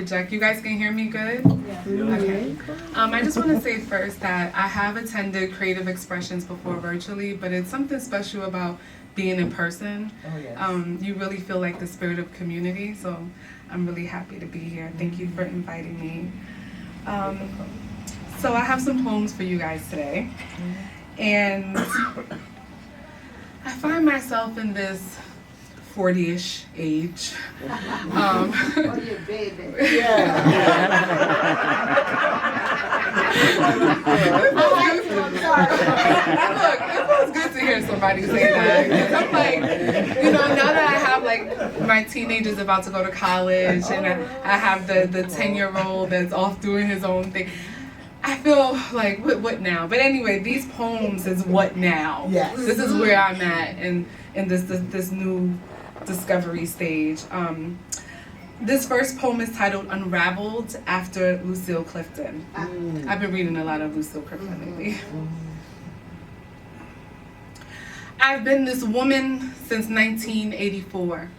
project. You guys can hear me good? Yeah. Okay. I just want to say first that I have attended creative expressions before virtually, but it's something special about being in person. Oh, yes. You really feel like the spirit of community, so I'm really happy to be here. Thank you for inviting me. So I have some poems for you guys today, and I find myself in this 40-ish age. Oh, you baby. Yeah. Look, it feels good to hear somebody say that. 'Cause I'm like, you know, now that I have like my teenagers about to go to college, and I have the 10-year-old that's off doing his own thing, I feel like, what now? But anyway, these poems is what now. Yes. This is where I'm at in this new discovery stage. This first poem is titled Unraveled, after Lucille Clifton. I've been reading a lot of Lucille Clifton lately. I've been this woman since 1984.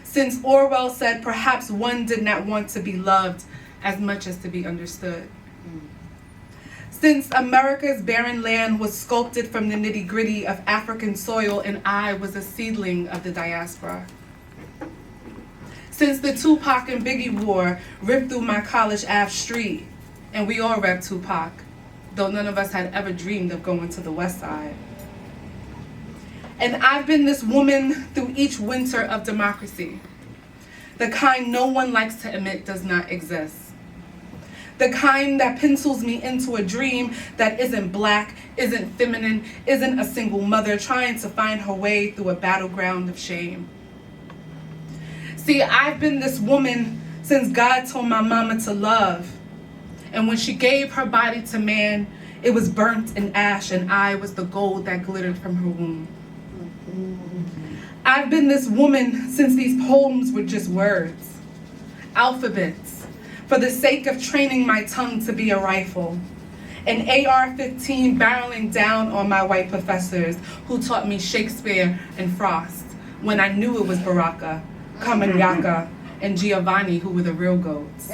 Since Orwell said perhaps one did not want to be loved as much as to be understood. Since America's barren land was sculpted from the nitty-gritty of African soil and I was a seedling of the diaspora. Since the Tupac and Biggie war ripped through my College Ave street, and we all rep Tupac, though none of us had ever dreamed of going to the West Side. And I've been this woman through each winter of democracy, the kind no one likes to admit does not exist. The kind that pencils me into a dream that isn't black, isn't feminine, isn't a single mother trying to find her way through a battleground of shame. See, I've been this woman since God told my mama to love. And when she gave her body to man, it was burnt in ash and I was the gold that glittered from her womb. I've been this woman since these poems were just words, alphabets, for the sake of training my tongue to be a rifle. An AR-15 barreling down on my white professors who taught me Shakespeare and Frost when I knew it was Baraka, Kamanyaka, and Giovanni who were the real goats.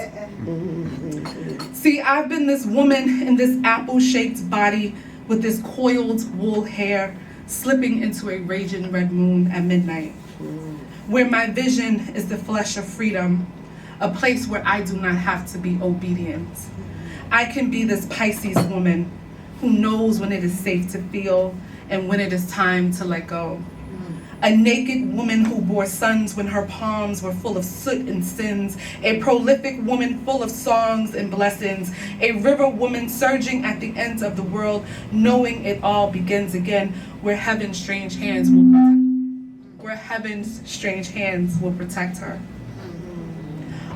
See, I've been this woman in this apple-shaped body with this coiled wool hair slipping into a raging red moon at midnight, where my vision is the flesh of freedom, a place where I do not have to be obedient. I can be this Pisces woman who knows when it is safe to feel and when it is time to let go. A naked woman who bore sons when her palms were full of soot and sins. A prolific woman full of songs and blessings. A river woman surging at the ends of the world, knowing it all begins again, where heaven's strange hands will protect her.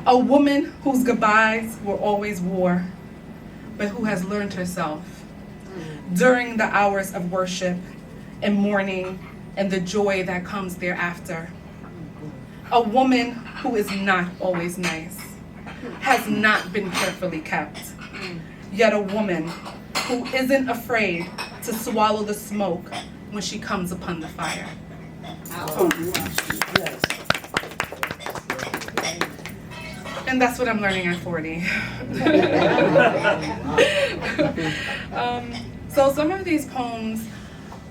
A woman whose goodbyes were always war, but who has learned herself during the hours of worship and mourning and the joy that comes thereafter. A woman who is not always nice, has not been carefully kept, yet a woman who isn't afraid to swallow the smoke when she comes upon the fire. Oh, yes. And that's what I'm learning at 40. So some of these poems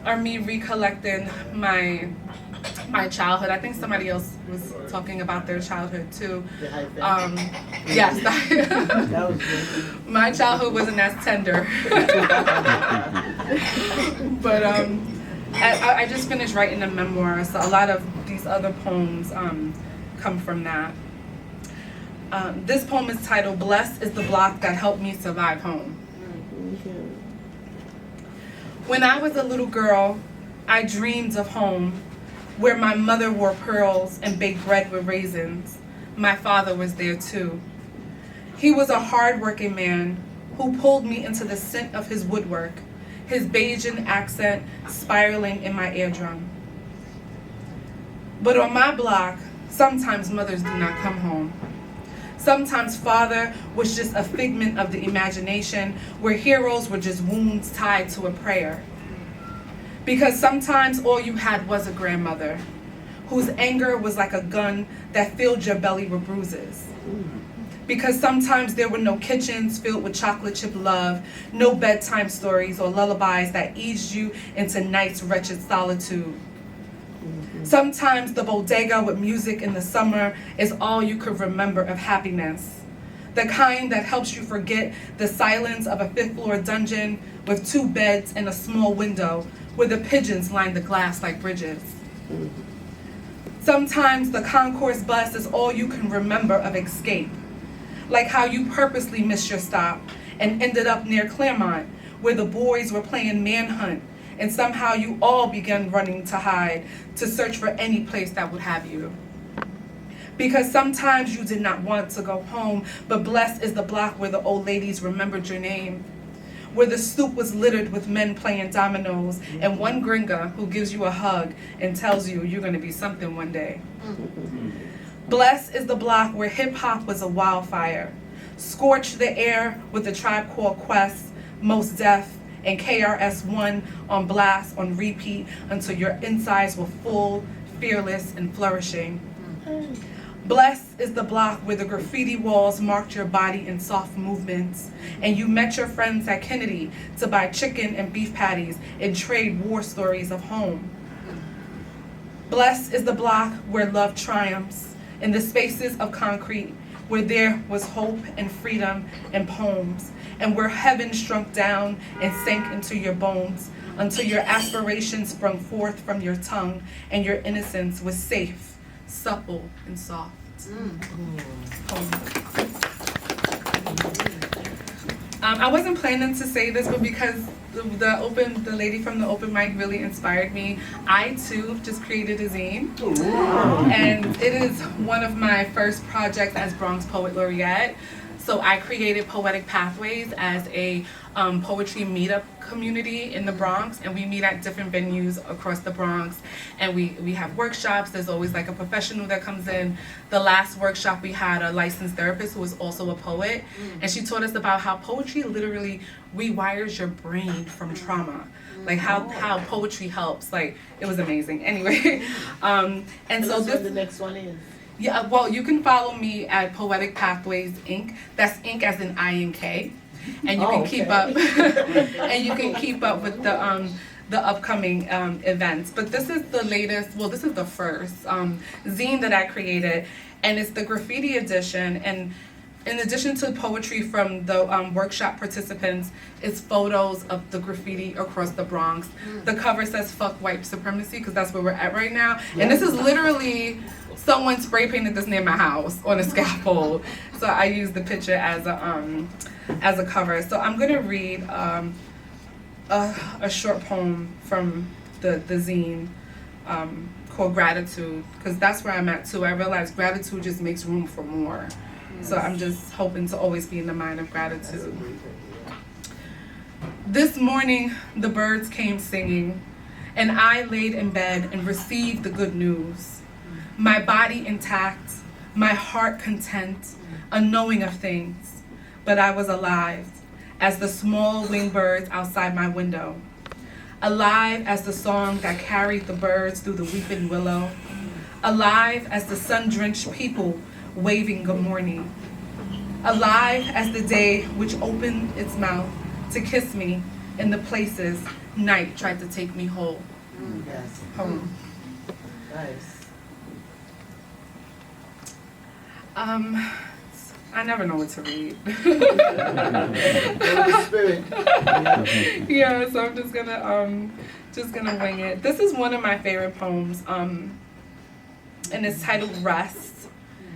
are me recollecting my childhood. I think somebody else was talking about their childhood too. Yes, That was good. my childhood wasn't as tender. But I just finished writing a memoir, so a lot of these other poems come from that. This poem is titled Blessed is the Block That Helped Me Survive Home. When I was a little girl, I dreamed of home, where my mother wore pearls and baked bread with raisins. My father was there too. He was a hard-working man who pulled me into the scent of his woodwork, his Bajan accent spiraling in my eardrum. But on my block, sometimes mothers do not come home. Sometimes father was just a figment of the imagination, where heroes were just wounds tied to a prayer. Because sometimes all you had was a grandmother, whose anger was like a gun that filled your belly with bruises. Because sometimes there were no kitchens filled with chocolate chip love, no bedtime stories or lullabies that eased you into night's wretched solitude. Sometimes the bodega with music in the summer is all you could remember of happiness. The kind that helps you forget the silence of a fifth-floor dungeon with 2 beds and a small window where the pigeons line the glass like bridges. Sometimes the concourse bus is all you can remember of escape, like how you purposely missed your stop and ended up near Claremont, where the boys were playing manhunt, and somehow you all began running to hide, to search for any place that would have you. Because sometimes you did not want to go home, but blessed is the block where the old ladies remembered your name, where the stoop was littered with men playing dominoes, and one gringa who gives you a hug and tells you you're going to be something one day. Blessed is the block where hip-hop was a wildfire, scorched the air with the Tribe Called Quest, Mos Def, and KRS-One on blast on repeat until your insides were full, fearless, and flourishing. Blessed is the block where the graffiti walls marked your body in soft movements, and you met your friends at Kennedy to buy chicken and beef patties and trade war stories of home. Blessed is the block where love triumphs in the spaces of concrete, where there was hope and freedom and poems, and where heaven shrunk down and sank into your bones until your aspirations sprung forth from your tongue and your innocence was safe, supple, and soft. I wasn't planning to say this, but because the lady from the open mic really inspired me, I too just created a zine. And it is one of my first projects as Bronx Poet Laureate. So I created Poetic Pathways as a poetry meetup community in the Bronx, and we meet at different venues across the Bronx, and we have workshops. There's always like a professional that comes in. The last workshop we had a licensed therapist who was also a poet, and she taught us about how poetry literally rewires your brain from trauma, like how poetry helps. Like, it was amazing. Anyway, and so this the next one is. Yeah, well, you can follow me at Poetic Pathways Inc. That's Inc. as in I-N-K, and you can keep up, and you can keep up with the upcoming events. But this is the latest. Well, this is the first zine that I created, and it's the graffiti edition. And in addition to poetry from the workshop participants, it's photos of the graffiti across the Bronx. The cover says "Fuck White Supremacy" because that's where we're at right now. And this is literally someone spray painted this near my house on a scaffold. So I used the picture as a cover. So I'm gonna read a short poem from the zine called "Gratitude" because that's where I'm at too. I realized gratitude just makes room for more. So I'm just hoping to always be in the mind of gratitude. This morning, the birds came singing, and I laid in bed and received the good news. My body intact, my heart content, unknowing of things, but I was alive as the small winged birds outside my window. Alive as the song that carried the birds through the weeping willow. Alive as the sun-drenched people waving good morning. Alive as the day which opened its mouth to kiss me in the places night tried to take me whole. Yes. Home. Nice. I never know what to read. Spirit. Yeah, so I'm just gonna wing it. This is one of my favorite poems, and it's titled "Rest."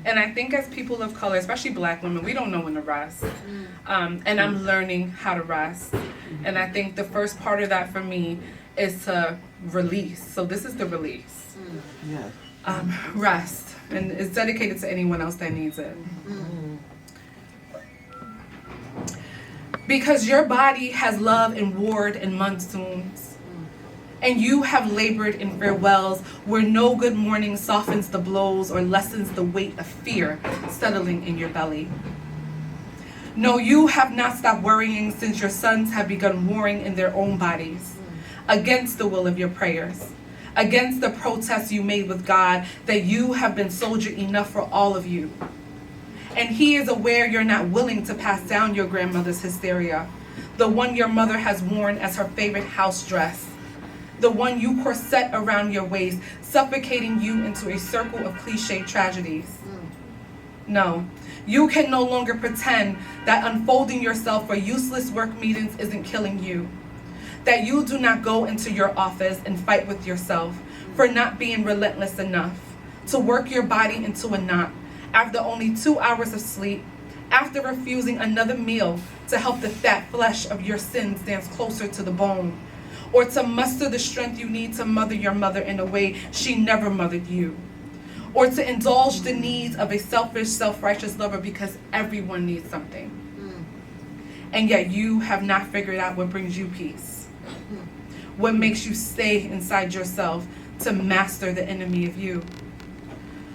And I think as people of color, especially Black women, we don't know when to rest. And I'm learning how to rest. And I think the first part of that for me is to release. So this is the release. Rest. And it's dedicated to anyone else that needs it. Because your body has love and ward in monsoons. And you have labored in farewells where no good morning softens the blows or lessens the weight of fear settling in your belly. No, you have not stopped worrying since your sons have begun warring in their own bodies against the will of your prayers, against the protests you made with God that you have been soldier enough for all of you. And he is aware you're not willing to pass down your grandmother's hysteria, the one your mother has worn as her favorite house dress, the one you corset around your waist, suffocating you into a circle of cliche tragedies. No, you can no longer pretend that unfolding yourself for useless work meetings isn't killing you, that you do not go into your office and fight with yourself for not being relentless enough to work your body into a knot after only 2 hours of sleep, after refusing another meal to help the fat flesh of your sins dance closer to the bone, or to muster the strength you need to mother your mother in a way she never mothered you, or to indulge the needs of a selfish, self-righteous lover because everyone needs something. And yet you have not figured out what brings you peace, what makes you stay inside yourself to master the enemy of you.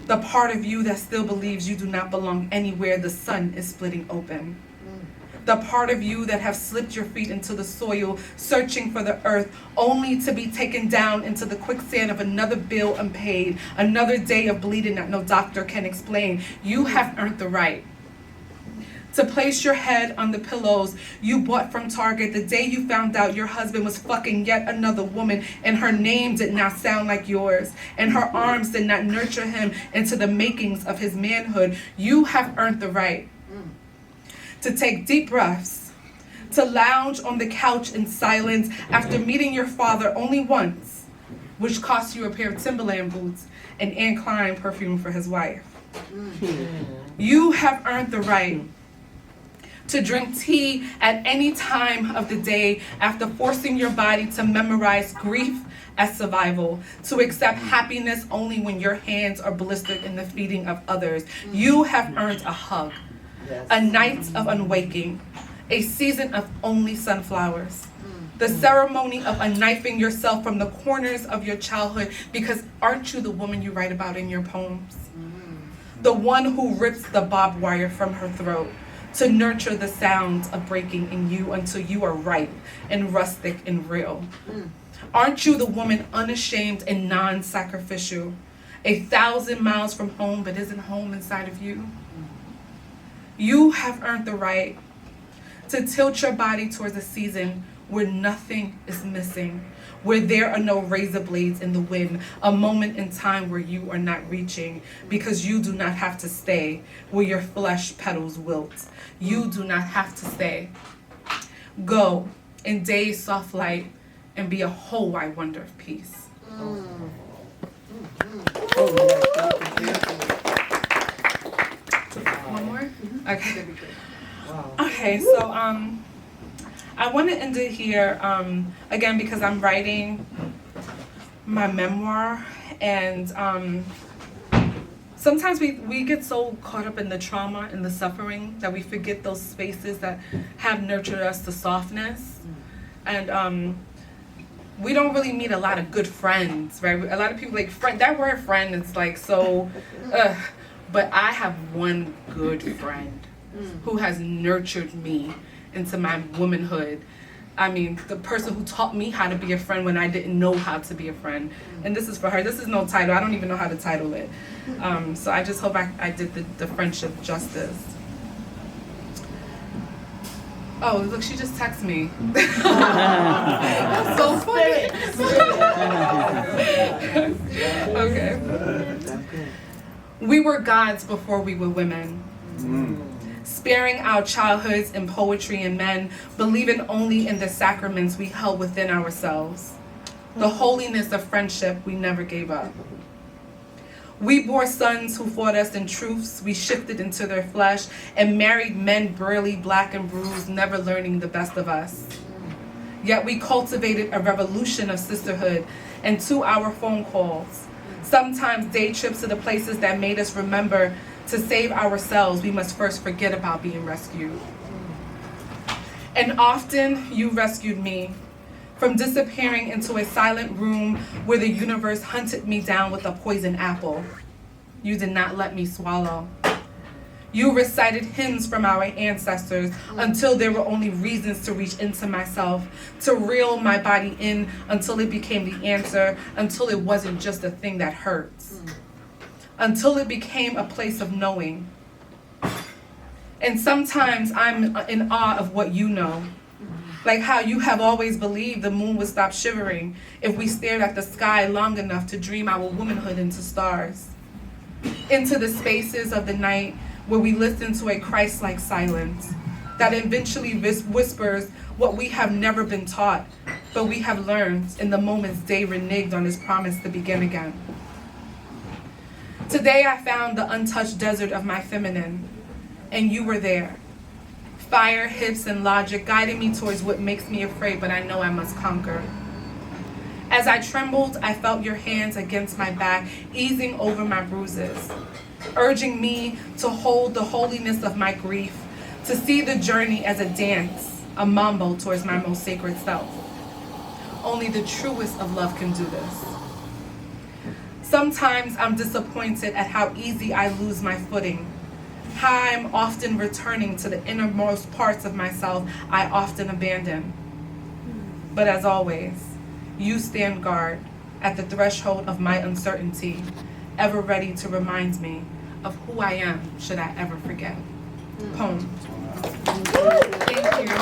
The part of you that still believes you do not belong anywhere the sun is splitting open. The part of you that have slipped your feet into the soil, searching for the earth, only to be taken down into the quicksand of another bill unpaid, another day of bleeding that no doctor can explain. You have earned the right to place your head on the pillows you bought from Target the day you found out your husband was fucking yet another woman and her name did not sound like yours and her arms did not nurture him into the makings of his manhood. You have earned the right to take deep breaths, to lounge on the couch in silence after meeting your father only once, which cost you a pair of Timberland boots and Anne Klein perfume for his wife. You have earned the right to drink tea at any time of the day after forcing your body to memorize grief as survival, to accept happiness only when your hands are blistered in the feeding of others. You have earned a hug, a night of unwaking, a season of only sunflowers, the ceremony of unknifing yourself from the corners of your childhood, because aren't you the woman you write about in your poems? The one who rips the barbed wire from her throat to nurture the sounds of breaking in you until you are ripe and rustic and real. Aren't you the woman unashamed and non-sacrificial, 1,000 miles from home but isn't home inside of you? You have earned the right to tilt your body towards a season where nothing is missing, where there are no razor blades in the wind, a moment in time where you are not reaching because you do not have to stay where your flesh petals wilt. You do not have to stay. Go in day's soft light and be a whole wide wonder of peace. One more? Okay. Okay, so I want to end it here again because I'm writing my memoir, and sometimes we get so caught up in the trauma and the suffering that we forget those spaces that have nurtured us to softness, and we don't really meet a lot of good friends, right? A lot of people like friend. That word friend is like so, but I have one good friend who has nurtured me into my womanhood. I mean, the person who taught me how to be a friend when I didn't know how to be a friend. And this is for her. This is no title. I don't even know how to title it. So I just hope I did the friendship justice. Oh, look, she just texted me. That's so funny. Okay. We were gods before we were women. Sparing our childhoods in poetry and men, believing only in the sacraments we held within ourselves. The holiness of friendship we never gave up. We bore sons who fought us in truths we shifted into their flesh, and married men burly, black and bruised, never learning the best of us. Yet we cultivated a revolution of sisterhood and 2-hour phone calls, sometimes day trips to the places that made us remember to save ourselves, we must first forget about being rescued. And often you rescued me from disappearing into a silent room where the universe hunted me down with a poison apple. You did not let me swallow. You recited hymns from our ancestors until there were only reasons to reach into myself, to reel my body in until it became the answer, until it wasn't just a thing that hurts. Until it became a place of knowing. And sometimes I'm in awe of what you know. Like how you have always believed the moon would stop shivering if we stared at the sky long enough to dream our womanhood into stars. Into the spaces of the night where we listen to a Christ-like silence that eventually whispers what we have never been taught, but we have learned in the moments day reneged on his promise to begin again. Today I found the untouched desert of my feminine, and you were there. Fire, hips, and logic guiding me towards what makes me afraid, but I know I must conquer. As I trembled, I felt your hands against my back, easing over my bruises, urging me to hold the holiness of my grief, to see the journey as a dance, a mambo towards my most sacred self. Only the truest of love can do this. Sometimes I'm disappointed at how easy I lose my footing, how I'm often returning to the innermost parts of myself I often abandon. But as always, you stand guard at the threshold of my uncertainty, ever ready to remind me of who I am should I ever forget. Poem. Thank you.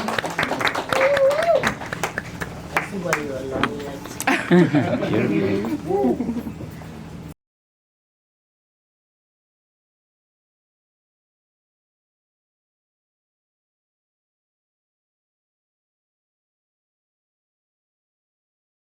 I see why you're a long light. Beautiful.